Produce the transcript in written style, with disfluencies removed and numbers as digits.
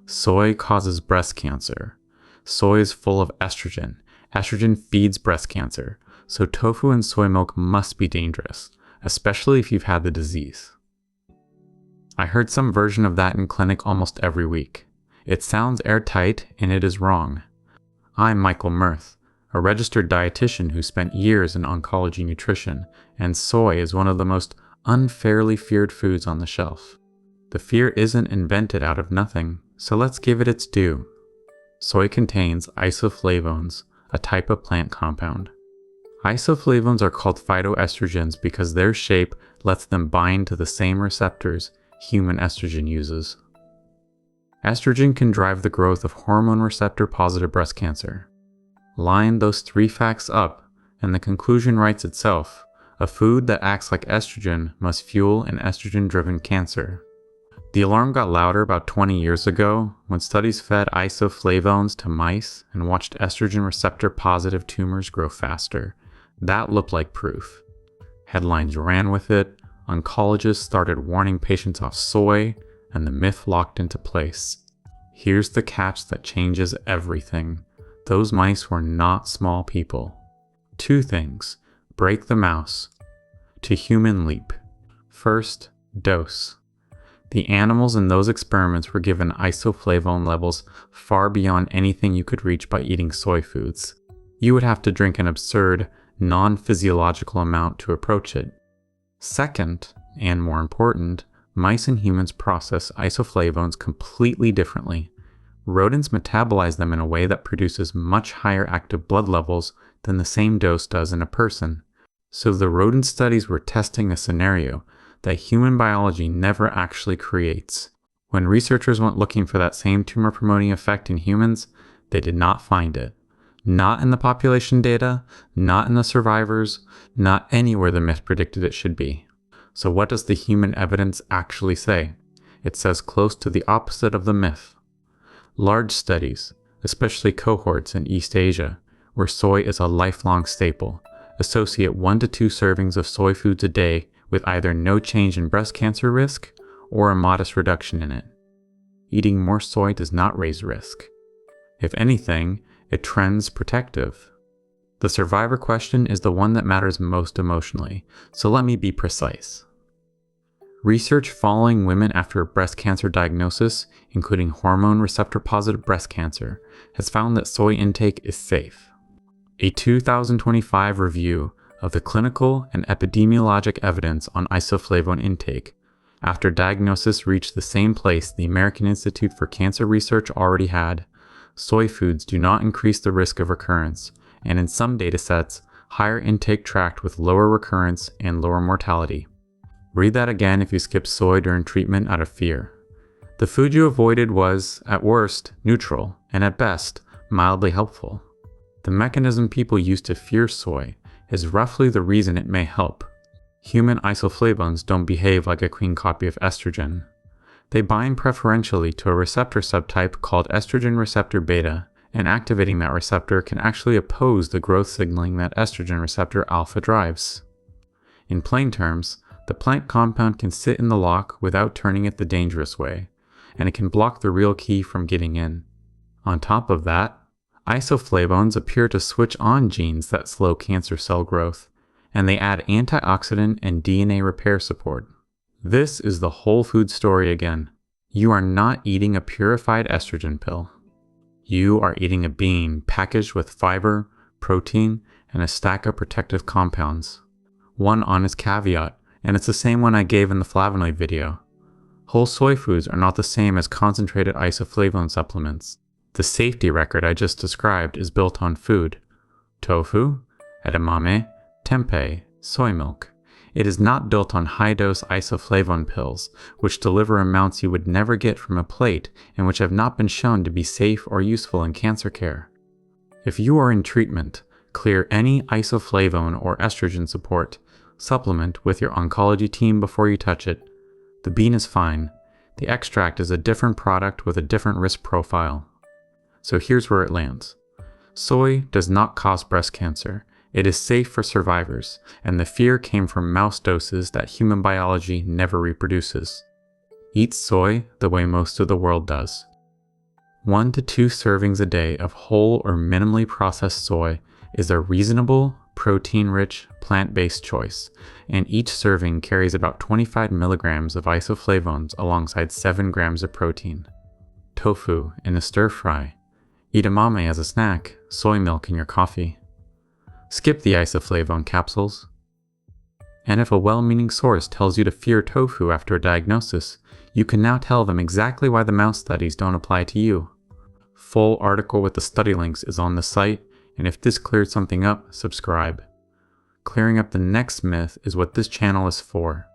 Soy causes breast cancer. Soy is full of estrogen. Estrogen feeds breast cancer. So tofu and soy milk must be dangerous, especially if you've had the disease. I heard some version of that in clinic almost every week. It sounds airtight, and it is wrong. I'm Michael Merth, a registered dietitian who spent years in oncology nutrition, and soy is one of the most unfairly feared foods on the shelf. The fear isn't invented out of nothing, so let's give it its due. Soy contains isoflavones, a type of plant compound. Isoflavones are called phytoestrogens because their shape lets them bind to the same receptors human estrogen uses. Estrogen can drive the growth of hormone receptor-positive breast cancer. Line those three facts up, and the conclusion writes itself. A food that acts like estrogen must fuel an estrogen-driven cancer. The alarm got louder about 20 years ago when studies fed isoflavones to mice and watched estrogen receptor-positive tumors grow faster. That looked like proof. Headlines ran with it, oncologists started warning patients off soy, and the myth locked into place. Here's the catch that changes everything. Those mice were not small people. Two things. Break the mouse. To human leap. First, dose. The animals in those experiments were given isoflavone levels far beyond anything you could reach by eating soy foods. You would have to drink an absurd, non-physiological amount to approach it. Second, and more important, mice and humans process isoflavones completely differently. Rodents metabolize them in a way that produces much higher active blood levels than the same dose does in a person. So the rodent studies were testing a scenario that human biology never actually creates. When researchers went looking for that same tumor-promoting effect in humans, they did not find it. Not in the population data, not in the survivors, not anywhere the myth predicted it should be. So what does the human evidence actually say? It says close to the opposite of the myth. Large studies, especially cohorts in East Asia, where soy is a lifelong staple, associate 1 to 2 servings of soy foods a day with either no change in breast cancer risk or a modest reduction in it. Eating more soy does not raise risk. If anything, it trends protective. The survivor question is the one that matters most emotionally, so let me be precise. Research following women after a breast cancer diagnosis, including hormone receptor-positive breast cancer, has found that soy intake is safe. A 2025 review of the clinical and epidemiologic evidence on isoflavone intake after diagnosis reached the same place the American Institute for Cancer Research already had. Soy foods do not increase the risk of recurrence, and in some datasets, higher intake tracked with lower recurrence and lower mortality. Read that again if you skip soy during treatment out of fear. The food you avoided was, at worst, neutral, and at best, mildly helpful. The mechanism people use to fear soy is roughly the reason it may help. Human isoflavones don't behave like a clean copy of estrogen. They bind preferentially to a receptor subtype called estrogen receptor beta, and activating that receptor can actually oppose the growth signaling that estrogen receptor alpha drives. In plain terms, the plant compound can sit in the lock without turning it the dangerous way, and it can block the real key from getting in. On top of that, isoflavones appear to switch on genes that slow cancer cell growth, and they add antioxidant and DNA repair support. This is the whole food story again. You are not eating a purified estrogen pill. You are eating a bean packaged with fiber, protein, and a stack of protective compounds. One honest caveat, and it's the same one I gave in the flavonoid video. Whole soy foods are not the same as concentrated isoflavone supplements. The safety record I just described is built on food. Tofu, edamame, tempeh, soy milk. It is not built on high-dose isoflavone pills, which deliver amounts you would never get from a plate and which have not been shown to be safe or useful in cancer care. If you are in treatment, clear any isoflavone or estrogen supplement with your oncology team before you touch it. The bean is fine. The extract is a different product with a different risk profile. So here's where it lands. Soy does not cause breast cancer. It is safe for survivors, and the fear came from mouse doses that human biology never reproduces. Eat soy the way most of the world does. 1 to 2 servings a day of whole or minimally processed soy is a reasonable, protein-rich, plant-based choice, and each serving carries about 25 milligrams of isoflavones alongside 7 grams of protein. Tofu in a stir-fry. Edamame as a snack, soy milk in your coffee. Skip the isoflavone capsules. And if a well-meaning source tells you to fear tofu after a diagnosis, you can now tell them exactly why the mouse studies don't apply to you. Full article with the study links is on the site, and if this cleared something up, subscribe. Clearing up the next myth is what this channel is for.